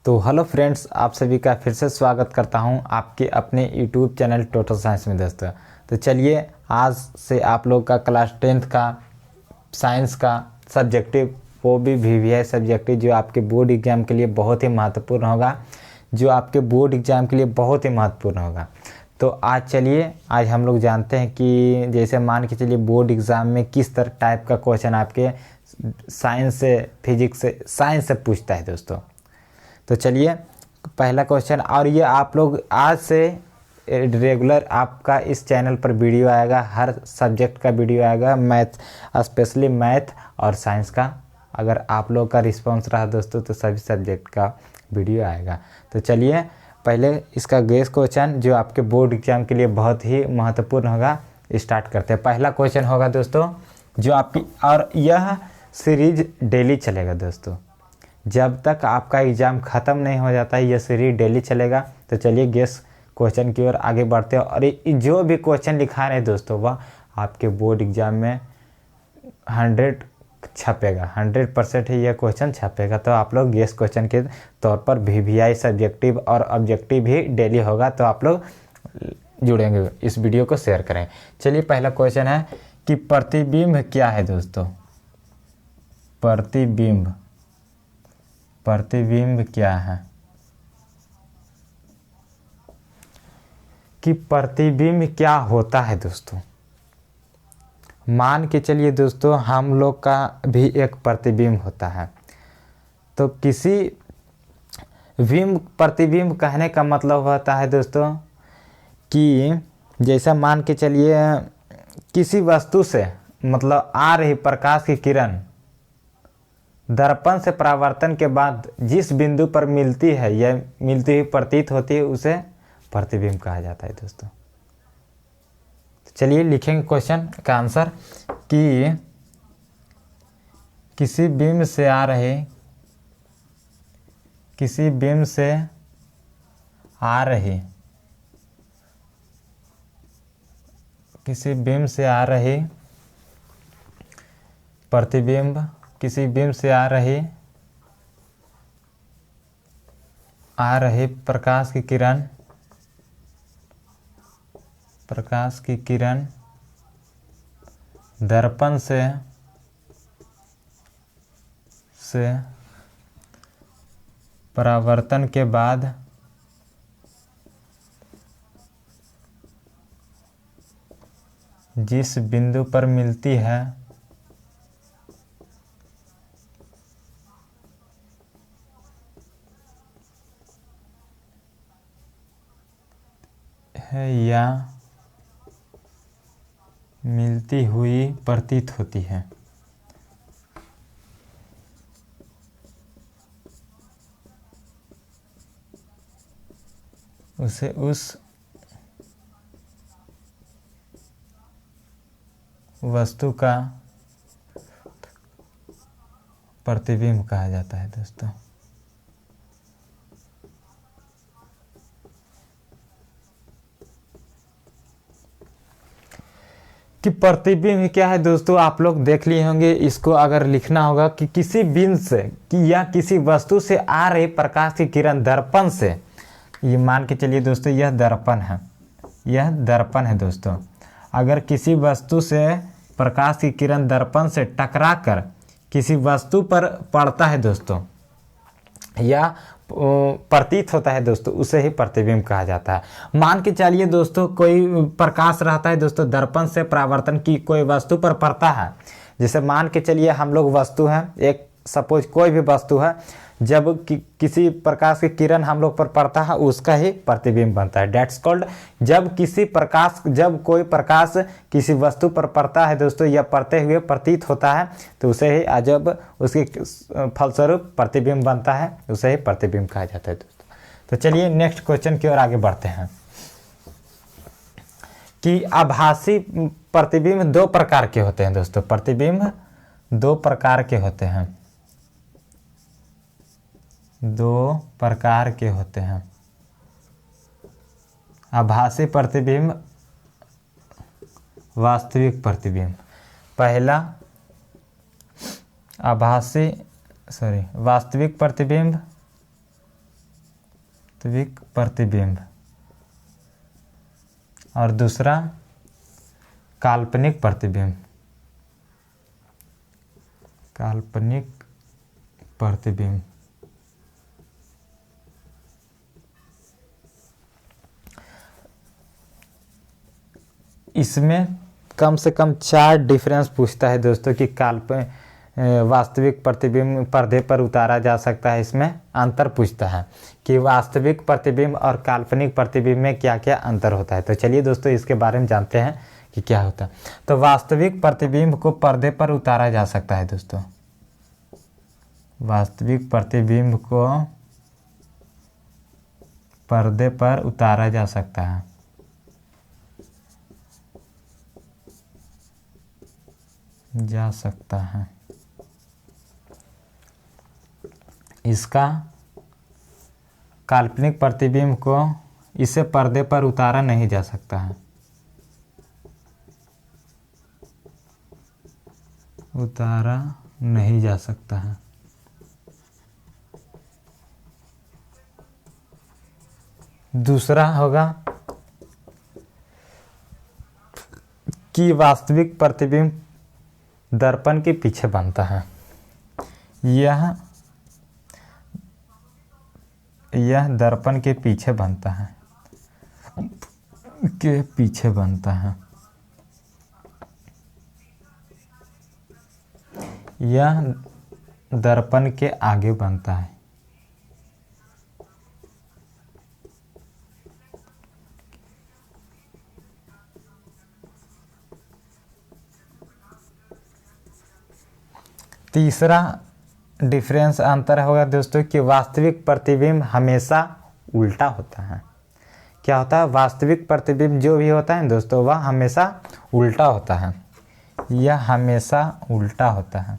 तो hello friends, आप सभी का फिर से स्वागत करता हूं आपके अपने यूट्यूब चैनल टोटल साइंस में दोस्तों। तो चलिए आज से आप लोग का क्लास 10th का साइंस का सब्जेक्टिव, वो भी वीवीआई सब्जेक्टिव, जो आपके बोर्ड एग्ज़ाम के लिए बहुत ही महत्वपूर्ण होगा, तो आज चलिए आज हम लोग जानते हैं कि जैसे मान के चलिए बोर्ड एग्ज़ाम में किस तरह टाइप का क्वेश्चन आपके साइंस से, फिजिक्स से, साइंस से पूछता है दोस्तों। तो चलिए पहला क्वेश्चन, और ये आप लोग आज से रेगुलर आपका इस चैनल पर वीडियो आएगा, हर सब्जेक्ट का वीडियो आएगा, मैथ स्पेशली मैथ और साइंस का। अगर आप लोग का रिस्पांस रहा दोस्तों तो सभी सब्जेक्ट का वीडियो आएगा। तो चलिए पहले इसका गेस क्वेश्चन जो आपके बोर्ड एग्जाम के लिए बहुत ही महत्वपूर्ण होगा, स्टार्ट करते हैं। पहला क्वेश्चन होगा दोस्तों जो आपकी, और यह सीरीज डेली चलेगा दोस्तों, जब तक आपका एग्ज़ाम ख़त्म नहीं हो जाता है, यह सीरीज डेली चलेगा। तो चलिए गेस क्वेश्चन की ओर आगे बढ़ते हैं। और जो भी क्वेश्चन लिखा रहे दोस्तों वह आपके बोर्ड एग्ज़ाम में 100 छपेगा, 100% ही यह क्वेश्चन छपेगा। तो आप लोग गेस क्वेश्चन के तौर पर वीवीआई सब्जेक्टिव और ऑब्जेक्टिव भी डेली होगा, तो आप लोग जुड़ेंगे, इस वीडियो को शेयर करें। चलिए पहला क्वेश्चन है कि प्रतिबिंब क्या है दोस्तों। प्रतिबिंब क्या है, कि प्रतिबिंब क्या होता है दोस्तों। मान के चलिए दोस्तों हम लोग का भी एक प्रतिबिंब होता है, तो किसी प्रतिबिंब कहने का मतलब होता है दोस्तों कि जैसा मान के चलिए किसी वस्तु से, मतलब आ रही प्रकाश की किरण दर्पण से परावर्तन के बाद जिस बिंदु पर मिलती है या मिलती हुई प्रतीत होती है, उसे प्रतिबिंब कहा जाता है दोस्तों। चलिए लिखेंगे क्वेश्चन का आंसर कि किसी बिंब से आ रही प्रतिबिंब, किसी बिंब से आ रही प्रकाश की किरण दर्पण से परावर्तन के बाद जिस बिंदु पर मिलती है या मिलती हुई प्रतीत होती है, उसे उस वस्तु का प्रतिबिंब कहा जाता है दोस्तों। कि प्रतिबिंब क्या है दोस्तों, आप लोग देख लिए होंगे। इसको अगर लिखना होगा कि किसी बिंदु से कि या किसी वस्तु से आ रही प्रकाश की किरण दर्पण से, ये मान के चलिए दोस्तों यह दर्पण है दोस्तों। अगर किसी वस्तु से प्रकाश की किरण दर्पण से टकराकर किसी वस्तु पर पड़ता है दोस्तों या प्रतीत होता है दोस्तों, उसे ही प्रतिबिंब कहा जाता है। मान के चलिए दोस्तों कोई प्रकाश रहता है दोस्तों, दर्पण से परावर्तन की कोई वस्तु पर पड़ता है। जैसे मान के चलिए हम लोग वस्तु हैं, एक सपोज कोई भी वस्तु है, जब किसी प्रकाश की किरण हम लोग पर पड़ता है उसका ही प्रतिबिंब बनता है। डेट्स कॉल्ड, जब कोई प्रकाश किसी वस्तु पर पड़ता है दोस्तों या पड़ते हुए प्रतीत होता है, तो उसे ही, जब उसके फलस्वरूप प्रतिबिंब बनता है, उसे ही प्रतिबिंब कहा जाता है दोस्तों। तो चलिए नेक्स्ट क्वेश्चन की ओर आगे बढ़ते हैं कि आभासी प्रतिबिंब 2 प्रकार के होते हैं दोस्तों। प्रतिबिंब 2 प्रकार के होते हैं, 2 प्रकार के होते हैं। आभासी प्रतिबिंब, वास्तविक प्रतिबिंब। पहला वास्तविक प्रतिबिंब वास्तविक प्रतिबिंब और दूसरा काल्पनिक प्रतिबिंब। काल्पनिक प्रतिबिंब। इसमें कम से कम 4 डिफरेंस पूछता है दोस्तों कि वास्तविक प्रतिबिंब पर्दे पर उतारा जा सकता है। इसमें अंतर पूछता है कि वास्तविक प्रतिबिंब और काल्पनिक प्रतिबिंब में क्या क्या अंतर होता है। तो चलिए दोस्तों इसके बारे में जानते हैं कि क्या होता है। तो वास्तविक प्रतिबिंब को पर्दे पर उतारा जा सकता है दोस्तों। वास्तविक प्रतिबिंब को पर्दे पर उतारा जा सकता है। इसका काल्पनिक प्रतिबिंब को इसे पर्दे पर उतारा नहीं जा सकता है। उतारा नहीं जा सकता है। दूसरा होगा कि वास्तविक प्रतिबिंब दर्पण के पीछे बनता है। यह दर्पण के पीछे बनता है। यह दर्पण के आगे बनता है। तीसरा डिफरेंस अंतर होगा दोस्तों कि वास्तविक प्रतिबिंब हमेशा उल्टा होता है। क्या होता है? वास्तविक प्रतिबिंब जो भी होता है दोस्तों वह हमेशा उल्टा होता है। यह हमेशा उल्टा होता है।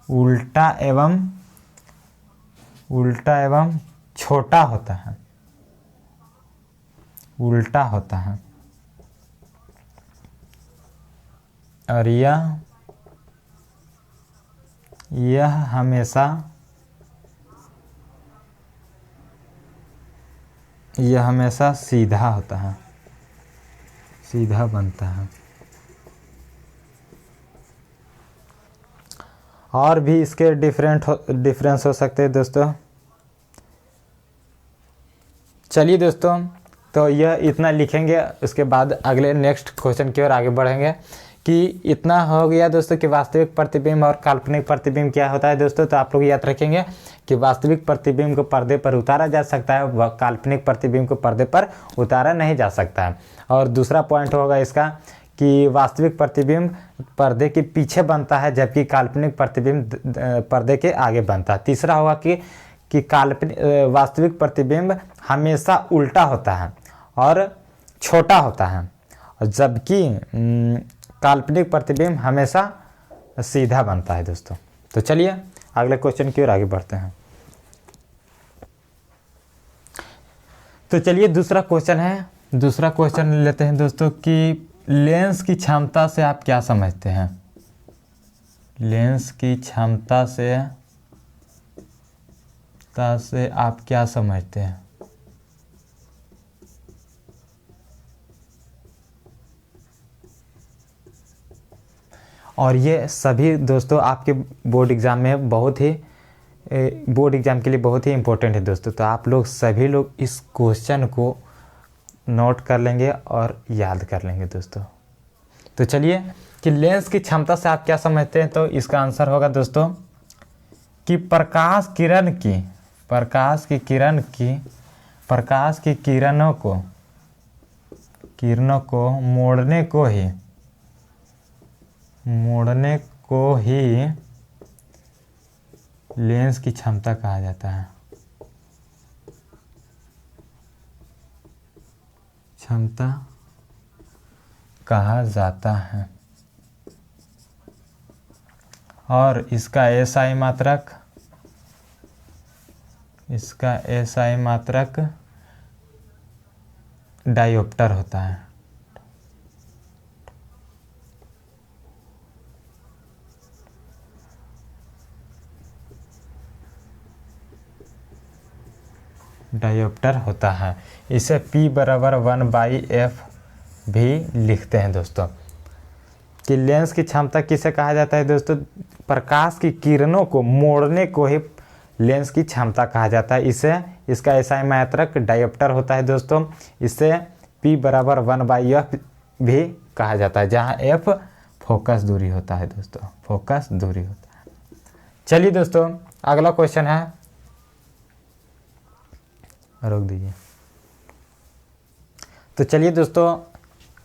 उल्टा एवं छोटा होता है। उल्टा होता है। और यह हमेशा सीधा होता है। सीधा बनता है। और भी इसके डिफरेंस हो सकते हैं दोस्तों। चलिए दोस्तों तो यह इतना लिखेंगे, उसके बाद अगले नेक्स्ट क्वेश्चन की ओर आगे बढ़ेंगे कि इतना हो गया दोस्तों कि वास्तविक प्रतिबिंब और काल्पनिक प्रतिबिंब क्या होता है दोस्तों। तो आप लोग याद रखेंगे कि वास्तविक प्रतिबिंब को पर्दे पर उतारा जा सकता है, वह काल्पनिक प्रतिबिंब को पर्दे पर उतारा नहीं जा सकता है। और दूसरा पॉइंट होगा इसका कि वास्तविक प्रतिबिंब पर्दे के पीछे बनता है जबकि काल्पनिक प्रतिबिंब पर्दे के आगे बनता है। तीसरा होगा कि वास्तविक प्रतिबिंब हमेशा उल्टा होता है और छोटा होता है, और जबकि काल्पनिक प्रतिबिंब हमेशा सीधा बनता है दोस्तों। तो चलिए अगले क्वेश्चन की ओर आगे बढ़ते हैं। तो चलिए दूसरा क्वेश्चन लेते हैं दोस्तों कि लेंस की क्षमता से आप क्या समझते हैं। लेंस की क्षमता से आप क्या समझते हैं। और ये सभी दोस्तों आपके बोर्ड एग्ज़ाम के लिए बहुत ही इम्पोर्टेंट है दोस्तों। तो आप लोग सभी लोग इस क्वेश्चन को नोट कर लेंगे और याद कर लेंगे दोस्तों। तो चलिए कि लेंस की क्षमता से आप क्या समझते हैं। तो इसका आंसर होगा दोस्तों कि प्रकाश की किरणों को मोड़ने को ही लेंस की क्षमता कहा जाता है। और इसका एसआई मात्रक डायोप्टर होता है। डायोप्टर होता है। इसे P बराबर 1/f भी लिखते हैं दोस्तों। कि लेंस की क्षमता किसे कहा जाता है दोस्तों? प्रकाश की किरणों को मोड़ने को ही लेंस की क्षमता कहा जाता है। इसका एसआई मात्रक डायोप्टर होता है दोस्तों। इसे P बराबर 1/f भी कहा जाता है, जहाँ f फोकस दूरी होता है दोस्तों, फोकस दूरी होता है। चलिए दोस्तों अगला क्वेश्चन है, रोक दीजिए। तो चलिए दोस्तों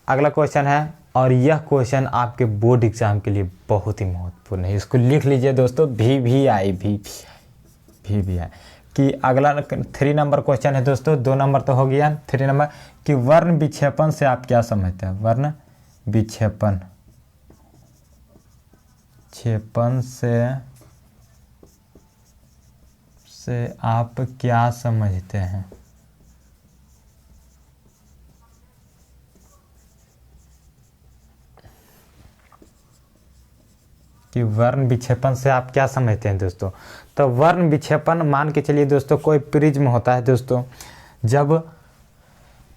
अगला क्वेश्चन है, और यह क्वेश्चन आपके बोर्ड एग्जाम के लिए बहुत ही महत्वपूर्ण है। इसको लिख लीजिए दोस्तों, VVI कि अगला 3 नंबर क्वेश्चन है दोस्तों। 2 नंबर तो हो गया, 3 नंबर कि वर्ण विक्षेपण से आप क्या समझते हैं? वर्ण विक्षेपण से आप क्या समझते हैं? कि वर्ण विक्षेपण से आप क्या समझते हैं दोस्तों? तो वर्ण विक्षेपण मान के चलिए दोस्तों, कोई प्रिज्म होता है दोस्तों। जब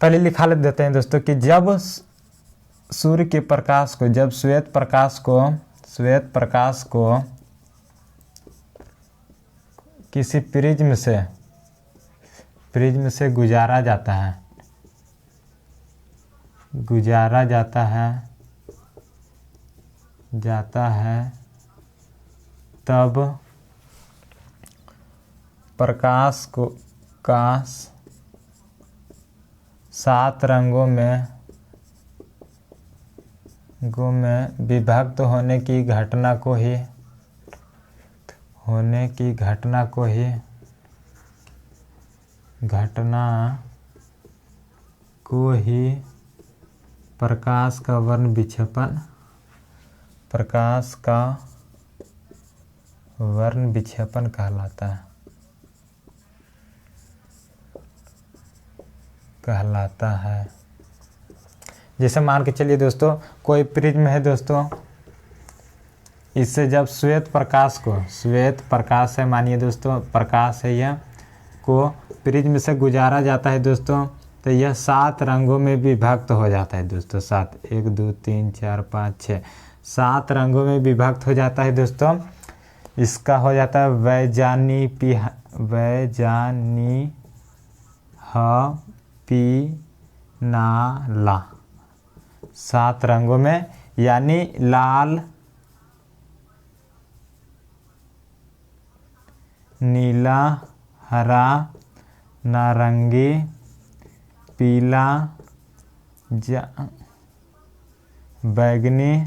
पहले लिखा देते हैं दोस्तों कि जब सूर्य के प्रकाश को, जब श्वेत प्रकाश को किसी प्रिज्म से गुजारा जाता है तब प्रकाश का 7 रंगों में विभक्त होने की घटना को ही प्रकाश का वर्ण विक्षेपण कहलाता है। जैसे मान के चलिए दोस्तों, कोई प्रिज्म है दोस्तों, इससे जब श्वेत प्रकाश है, मानिए दोस्तों प्रकाश है, यह को प्रिज्म से गुजारा जाता है दोस्तों, तो यह 7 रंगों में विभक्त हो जाता है दोस्तों। 7 1 2 3 4 5 6 7 रंगों में विभक्त हो जाता है दोस्तों। इसका हो जाता है वैजानिहपीनाला। 7 रंगों में, यानी लाल, नीला, हरा, नारंगी, पीला, बैगनी,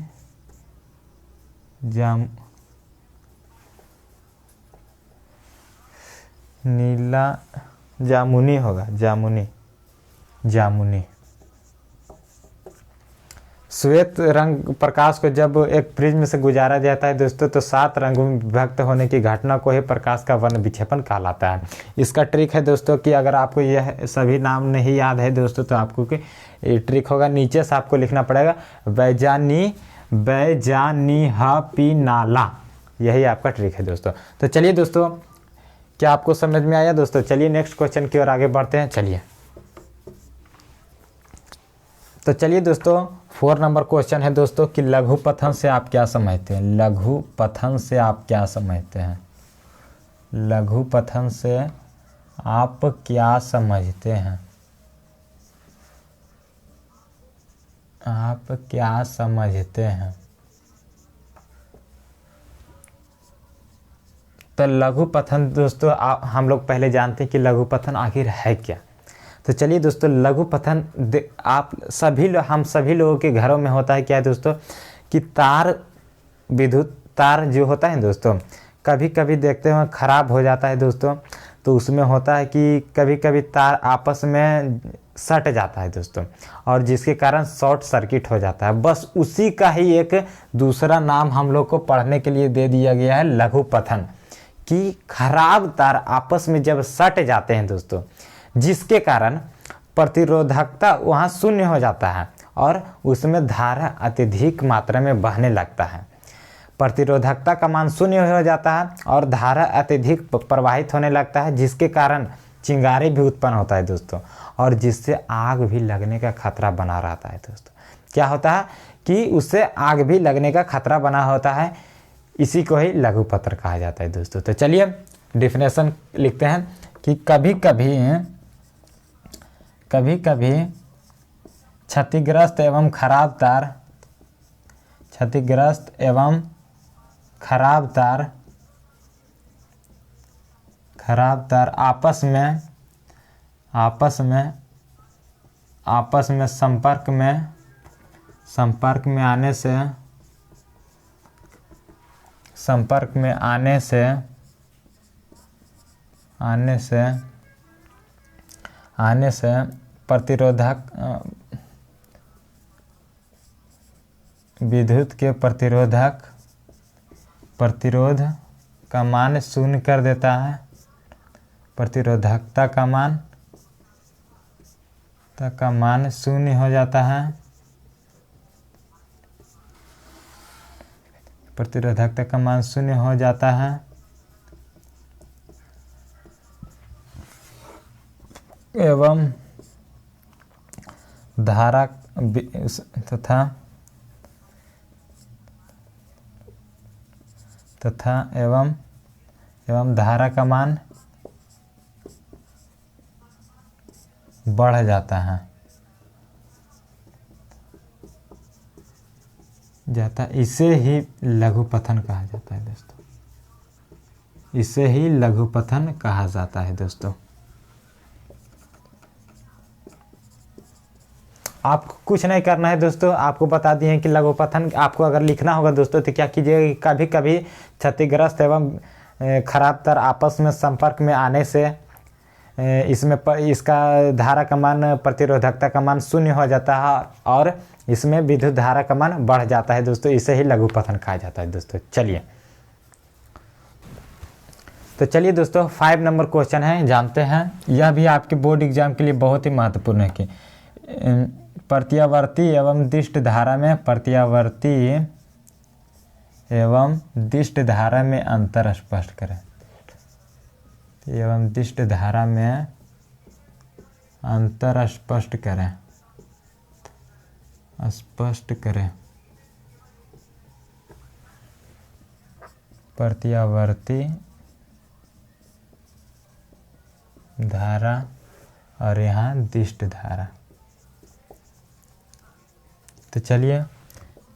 नीला, जामुनी होगा, जामुनी। श्वेत रंग प्रकाश को जब एक प्रिज्म से गुजारा जाता है दोस्तों, तो 7 रंगों में विभक्त होने की घटना को ही प्रकाश का वर्ण विक्षेपण कहलाता है। इसका ट्रिक है दोस्तों कि अगर आपको यह सभी नाम नहीं याद है दोस्तों, तो आपको ट्रिक होगा, नीचे से आपको लिखना पड़ेगा वैजानिहपीनाला। यही आपका ट्रिक है दोस्तों। तो चलिए दोस्तों, क्या आपको समझ में आया दोस्तों? चलिए नेक्स्ट क्वेश्चन की ओर आगे बढ़ते हैं। चलिए तो चलिए दोस्तों 4 नंबर क्वेश्चन है दोस्तों कि लघुपथन से आप क्या समझते हैं? लघुपथन से आप क्या समझते हैं? लघुपथन से आप क्या समझते हैं? आप क्या समझते हैं? तो लघुपथन दोस्तों हम लोग पहले जानते हैं कि लघुपथन आखिर है क्या। तो चलिए दोस्तों, लघुपथन हम सभी लोगों के घरों में होता है क्या है दोस्तों, कि विद्युत तार जो होता है दोस्तों, कभी कभी देखते हैं ख़राब हो जाता है दोस्तों। तो उसमें होता है कि कभी कभी तार आपस में सट जाता है दोस्तों, और जिसके कारण शॉर्ट सर्किट हो जाता है। बस उसी का ही एक दूसरा नाम हम लोग को पढ़ने के लिए दे दिया गया है, लघुपथन। कि खराब तार आपस में जब सट जाते हैं दोस्तों, जिसके कारण प्रतिरोधकता वहाँ शून्य हो जाता है और उसमें धारा अत्यधिक मात्रा में बहने लगता है। प्रतिरोधकता का मान शून्य हो जाता है और धारा अत्यधिक प्रवाहित होने लगता है, जिसके कारण चिंगारी भी उत्पन्न होता है दोस्तों, और जिससे आग भी लगने का खतरा बना रहता है दोस्तों। क्या होता है कि उससे आग भी लगने का खतरा बना होता है, इसी को ही लघुपत्र कहा जाता है दोस्तों। तो चलिए डिफिनेशन लिखते हैं कि कभी कभी क्षतिग्रस्त एवं खराब तार आपस में संपर्क में आने से विद्युत के प्रतिरोध का मान शून्य कर देता है, प्रतिरोधकता का मान शून्य हो जाता है, प्रतिरोधकता का मान शून्य हो जाता है, एवं धारा एवं धारा का मान बढ़ जाता है इसे ही लघुपथन कहा जाता है दोस्तों, इसे ही लघुपथन कहा जाता है दोस्तों। आपको कुछ नहीं करना है दोस्तों, आपको बता दिए हैं कि लघुपथन आपको अगर लिखना होगा दोस्तों तो क्या कीजिए, कभी कभी क्षतिग्रस्त एवं खराब तार आपस में संपर्क में आने से इसका धारा का मान, प्रतिरोधकता का मान शून्य हो जाता है और इसमें विद्युत धारा का मान बढ़ जाता है दोस्तों, इसे ही लघुपथन कहा जाता है दोस्तों। चलिए दोस्तों 5 नंबर क्वेश्चन है, जानते हैं। यह भी आपके बोर्ड एग्जाम के लिए बहुत ही महत्वपूर्ण है कि प्रत्यावर्ती एवं दिष्ट धारा में अंतर स्पष्ट करें, एवं दिष्ट धारा में अंतर स्पष्ट करें। प्रत्यावर्ती धारा और यहाँ दिष्ट धारा। तो चलिए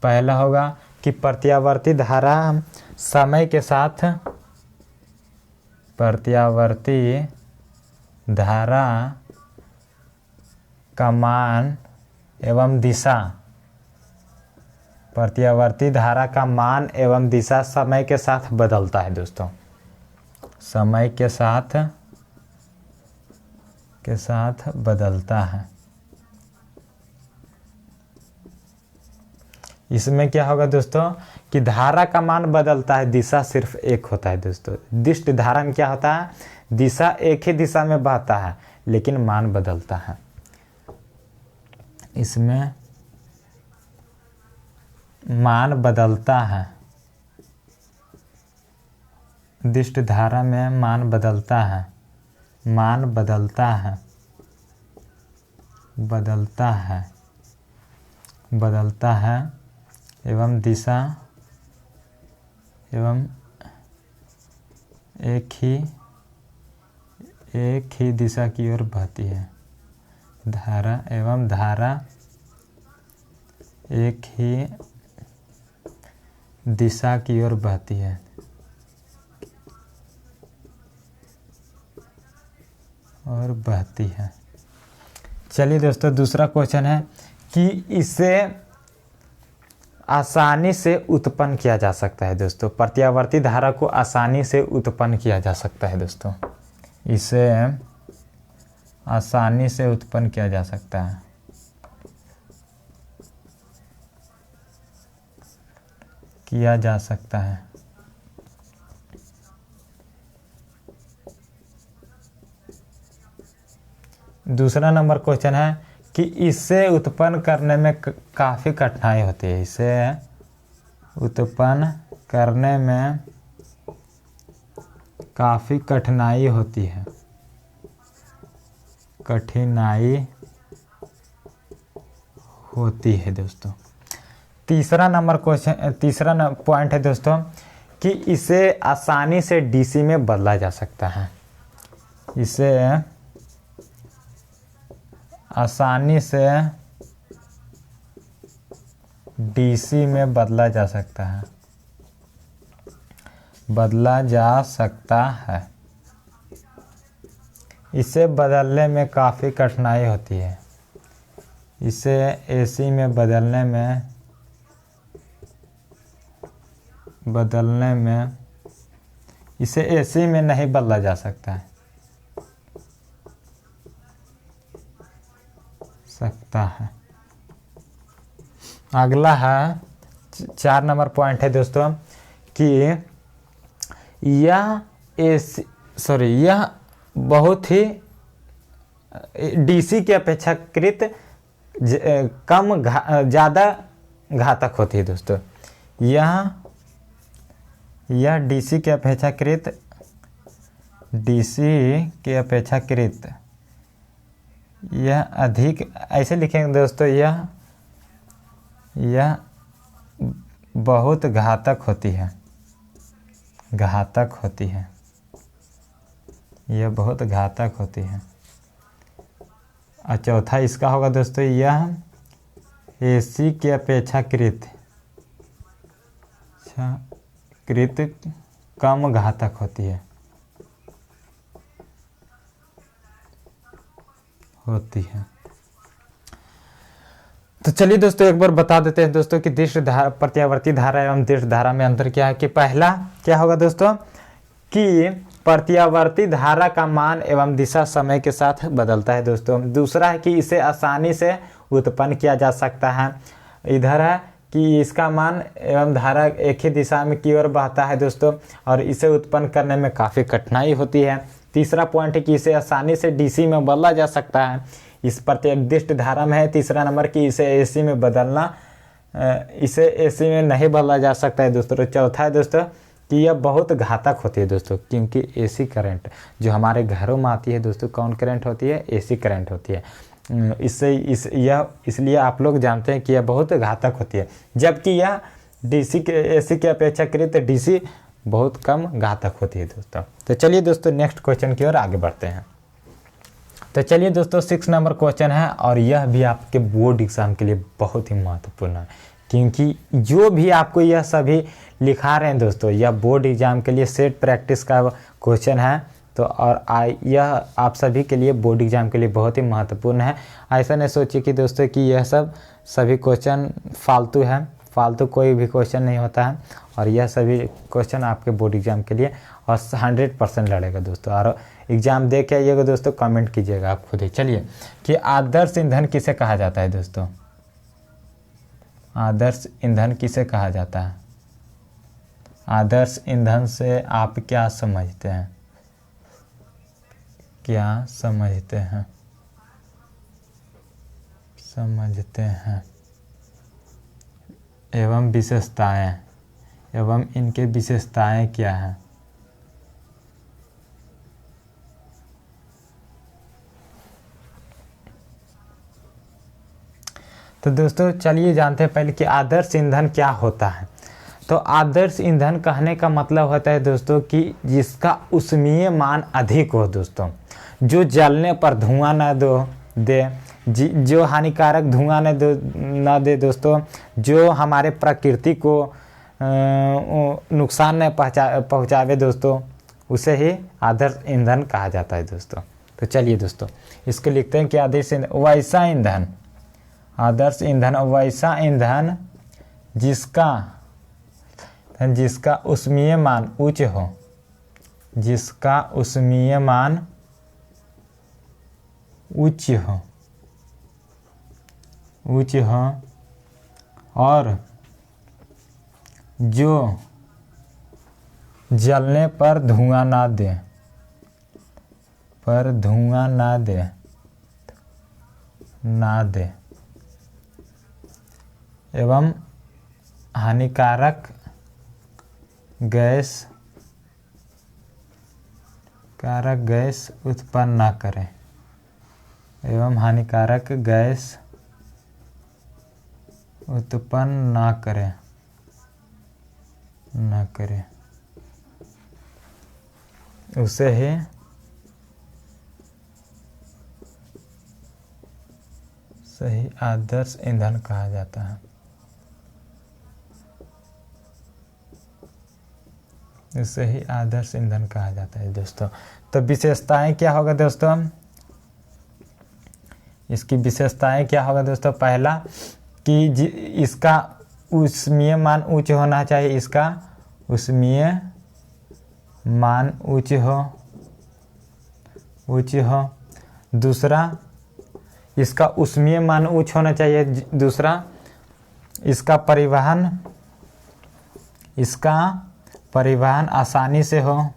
पहला होगा कि प्रत्यावर्ती धारा समय के साथ, प्रत्यावर्ती धारा का मान एवं दिशा, प्रत्यावर्ती धारा का मान एवं दिशा समय के साथ बदलता है दोस्तों, समय के साथ बदलता है। इसमें क्या होगा दोस्तों कि धारा का मान बदलता है, दिशा सिर्फ एक होता है दोस्तों। दिष्ट धारा में क्या होता है, दिशा एक ही दिशा में बहता है लेकिन मान बदलता है। इसमें मान बदलता है, दिष्ट धारा में मान बदलता है एवं दिशा एवं एक ही दिशा की ओर बहती है। धारा एक ही दिशा की ओर बहती है। चलिए दोस्तों दूसरा क्वेश्चन है कि इसे आसानी से उत्पन्न किया जा सकता है दोस्तों, प्रत्यावर्ती धारा को आसानी से उत्पन्न किया जा सकता है दोस्तों, इसे आसानी से उत्पन्न किया जा सकता है। दूसरा नंबर क्वेश्चन है कि इसे उत्पन्न करने में काफ़ी कठिनाई होती है, इसे उत्पन्न करने में काफ़ी कठिनाई होती है। कठिनाई होती है दोस्तों। तीसरा पॉइंट है दोस्तों कि इसे आसानी से डीसी में बदला जा सकता है। इसे आसानी से डीसी में बदला जा सकता है, इसे बदलने में काफ़ी कठिनाई होती है। इसे एसी में बदलने में इसे एसी में नहीं बदला जा सकता है। अगला है 4 नंबर पॉइंट है दोस्तों कि यह बहुत ही डीसी की अपेक्षाकृत ज़्यादा घातक होती है दोस्तों। यह डीसी के अपेक्षाकृत यह अधिक, ऐसे लिखेंगे दोस्तों, यह बहुत घातक होती है, यह बहुत घातक होती है। और चौथा इसका होगा दोस्तों, यह एसी के अपेक्षाकृत कम घातक होती है। तो चलिए दोस्तों एक बार बता देते हैं दोस्तों कि प्रत्यावर्ती धारा एवं दृष्ट धारा में अंतर क्या है। कि पहला क्या होगा दोस्तों कि प्रत्यावर्ती धारा का मान एवं दिशा समय के साथ बदलता है दोस्तों। दूसरा है कि इसे आसानी से उत्पन्न किया जा सकता है। इधर है कि इसका मान एवं धारा एक ही दिशा में की ओर बहता है दोस्तों, और इसे उत्पन्न करने में काफ़ी कठिनाई होती है। तीसरा पॉइंट है कि इसे आसानी से डीसी में बदला जा सकता है, इस प्रत्यादिष्ट धारा में है। तीसरा नंबर कि इसे एसी में नहीं बदला जा सकता है दोस्तों। चौथा है दोस्तों कि यह बहुत घातक होती है दोस्तों, क्योंकि एसी करंट जो हमारे घरों में आती है दोस्तों, कौन करंट होती है? एसी करंट होती है। इसलिए आप लोग जानते हैं कि यह बहुत घातक होती है, जबकि यह एसी के अपेक्षाकृत डीसी बहुत कम घातक होती है दोस्तों। तो चलिए दोस्तों नेक्स्ट क्वेश्चन की ओर आगे बढ़ते हैं। तो चलिए दोस्तों 6 नंबर क्वेश्चन है, और यह भी आपके बोर्ड एग्जाम के लिए बहुत ही महत्वपूर्ण है, क्योंकि जो भी आपको यह सभी लिखा रहे हैं दोस्तों, यह बोर्ड एग्जाम के लिए सेट प्रैक्टिस का क्वेश्चन है। तो और यह आप सभी के लिए बोर्ड एग्जाम के लिए बहुत ही महत्वपूर्ण है। ऐसा नहीं सोचिए कि दोस्तों कि यह सभी क्वेश्चन फालतू है, फालतू कोई भी क्वेश्चन नहीं होता है, और यह सभी क्वेश्चन आपके बोर्ड एग्जाम के लिए और 100% लड़ेगा दोस्तों। और एग्जाम दे के आइएगा दोस्तों, कमेंट कीजिएगा आप खुद ही। चलिए कि आदर्श ईंधन किसे कहा जाता है दोस्तों? आदर्श ईंधन किसे कहा जाता है? आदर्श ईंधन से आप क्या समझते हैं? एवं विशेषताएं, एवं इनके विशेषताएं क्या हैं? तो दोस्तों चलिए जानते हैं पहले कि आदर्श ईंधन क्या होता है। तो आदर्श ईंधन कहने का मतलब होता है दोस्तों कि जिसका ऊष्मीय मान अधिक हो दोस्तों, जो जलने पर धुआं न दे, जो हानिकारक धुआं न दे दोस्तों, जो हमारे प्रकृति को नुकसान न पहुँचावे दोस्तों, उसे ही आदर्श ईंधन कहा जाता है दोस्तों। तो चलिए दोस्तों इसको लिखते हैं कि आदर्श ईंधन वैसा ईंधन जिसका ऊष्मीय मान उच्च हो, जिसका ऊष्मीय मान उच्च हो और जो जलने पर धुआं ना दे एवं हानिकारक गैस उत्पन्न ना करे। एवं हानिकारक गैस उत्पन्न न करे उसे ही सही आदर्श ईंधन कहा जाता है। इसे ही आदर्श ईंधन कहा जाता है दोस्तों। तो विशेषताएं क्या होगा दोस्तों, इसकी विशेषताएं क्या होगा दोस्तों, पहला कि इसका ऊष्मीय मान उच्च होना चाहिए, इसका ऊष्मीय मान उच्च हो। दूसरा, इसका ऊष्मीय मान उच्च होना चाहिए। दूसरा, इसका परिवहन आसानी से हो,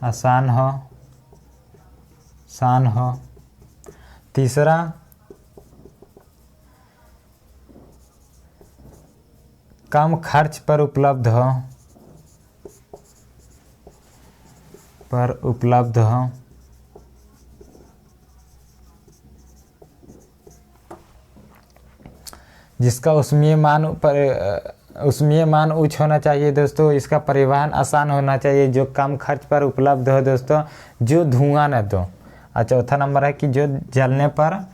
आसान हो। तीसरा, कम खर्च पर उपलब्ध हो। जिसका ऊष्मीय मान उच्च होना चाहिए दोस्तों, इसका परिवहन आसान होना चाहिए, जो कम खर्च पर उपलब्ध हो दोस्तों, जो धुआं न दो। और चौथा नंबर है कि जो जलने पर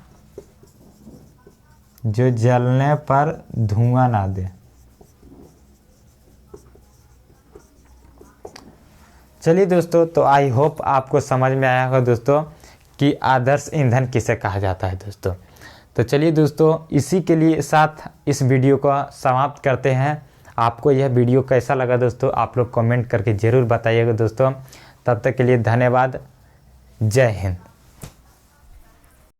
धुआं ना दे। चलिए दोस्तों, तो आई होप आपको समझ में आया होगा दोस्तों कि आदर्श ईंधन किसे कहा जाता है दोस्तों। तो चलिए दोस्तों, इसी के लिए साथ इस वीडियो को समाप्त करते हैं। आपको यह वीडियो कैसा लगा दोस्तों, आप लोग कमेंट करके ज़रूर बताइएगा दोस्तों। तब तक के लिए धन्यवाद। जय हिंद।